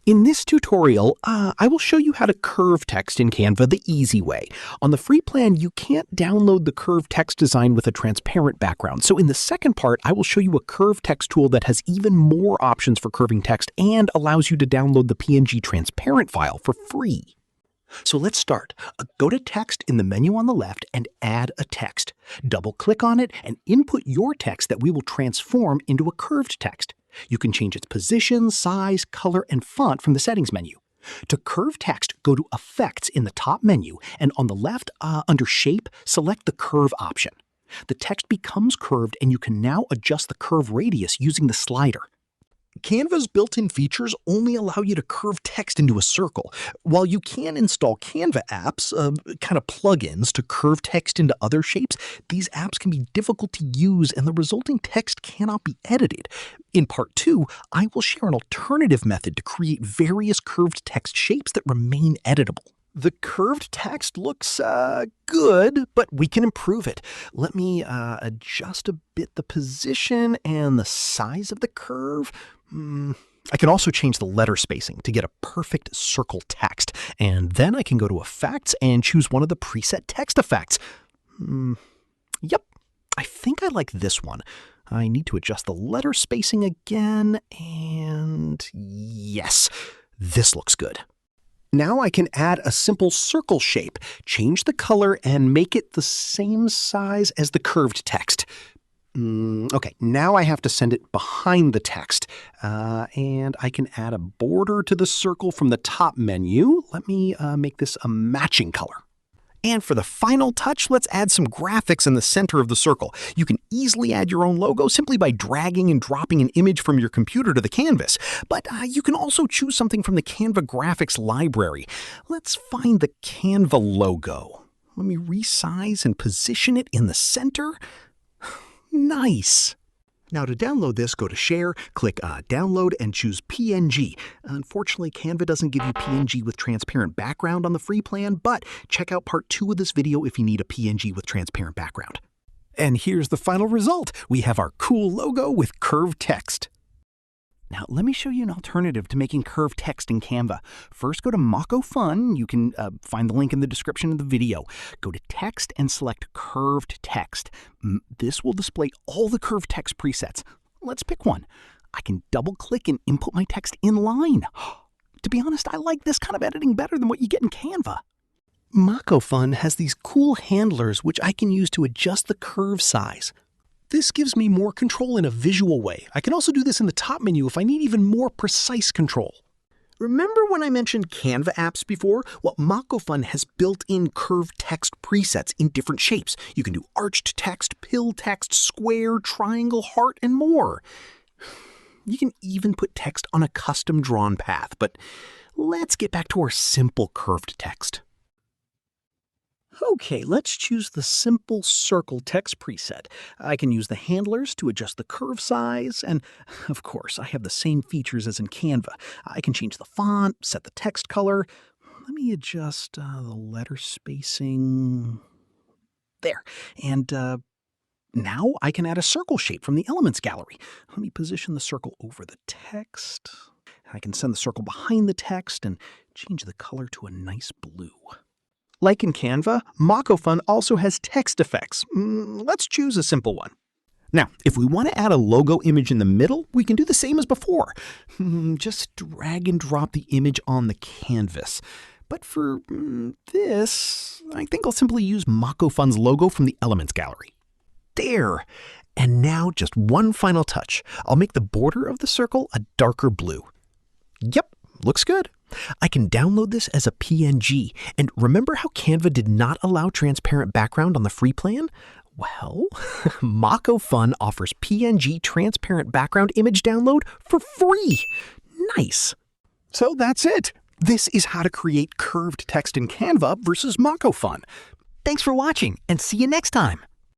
In this tutorial, I will show you how to curve text in Canva the easy way. On the free plan, you can't download the curve text design with a transparent background. So in the second part, I will show you a curve text tool that has even more options for curving text and allows you to download the PNG transparent file for free. So let's start. Go to Text in the menu on the left and add a text. Double-click on it and input your text that we will transform into a curved text. You can change its position, size, color, and font from the settings menu. To curve text, go to Effects in the top menu, and on the left, under Shape, select the Curve option. The text becomes curved, and you can now adjust the curve radius using the slider. Canva's built-in features only allow you to curve text into a circle. While you can install Canva apps, kind of plugins, to curve text into other shapes, these apps can be difficult to use and the resulting text cannot be edited. In part 2, I will share an alternative method to create various curved text shapes that remain editable. The curved text looks good, but we can improve it. Let me adjust a bit the position and the size of the curve. I can also change the letter spacing to get a perfect circle text. And then I can go to Effects and choose one of the preset text effects. Yep, I think I like this one. I need to adjust the letter spacing again, and yes, this looks good. Now I can add a simple circle shape, change the color, and make it the same size as the curved text. Okay, now I have to send it behind the text, and I can add a border to the circle from the top menu. Let me make this a matching color. And for the final touch, let's add some graphics in the center of the circle. You can easily add your own logo simply by dragging and dropping an image from your computer to the canvas. But you can also choose something from the Canva graphics library. Let's find the Canva logo. Let me resize and position it in the center. Nice. Now to download this, go to Share, click Download, and choose PNG. Unfortunately, Canva doesn't give you PNG with transparent background on the free plan, but check out part 2 of this video if you need a PNG with transparent background. And here's the final result. We have our cool logo with curved text. Now, let me show you an alternative to making curved text in Canva. First, go to MockoFun. You can find the link in the description of the video. Go to Text and select Curved Text. This will display all the curved text presets. Let's pick one. I can double-click and input my text in line. To be honest, I like this kind of editing better than what you get in Canva. MockoFun has these cool handlers which I can use to adjust the curve size. This gives me more control in a visual way. I can also do this in the top menu if I need even more precise control. Remember when I mentioned Canva apps before? Well, MockoFun has built-in curved text presets in different shapes. You can do arched text, pill text, square, triangle, heart, and more. You can even put text on a custom-drawn path, but let's get back to our simple curved text. Okay, let's choose the simple circle text preset. I can use the handlers to adjust the curve size, and of course, I have the same features as in Canva. I can change the font, set the text color. Let me adjust the letter spacing. There. And now I can add a circle shape from the Elements gallery. Let me position the circle over the text. I can send the circle behind the text and change the color to a nice blue. Like in Canva, MockoFun also has text effects. Let's choose a simple one. Now, if we want to add a logo image in the middle, we can do the same as before. Just drag and drop the image on the canvas. But for this, I think I'll simply use MockoFun's logo from the Elements gallery. There! And now just one final touch. I'll make the border of the circle a darker blue. Yep, looks good. I can download this as a PNG. And remember how Canva did not allow transparent background on the free plan? Well, MockoFun offers PNG transparent background image download for free. Nice. So that's it. This is how to create curved text in Canva versus MockoFun. Thanks for watching, and see you next time.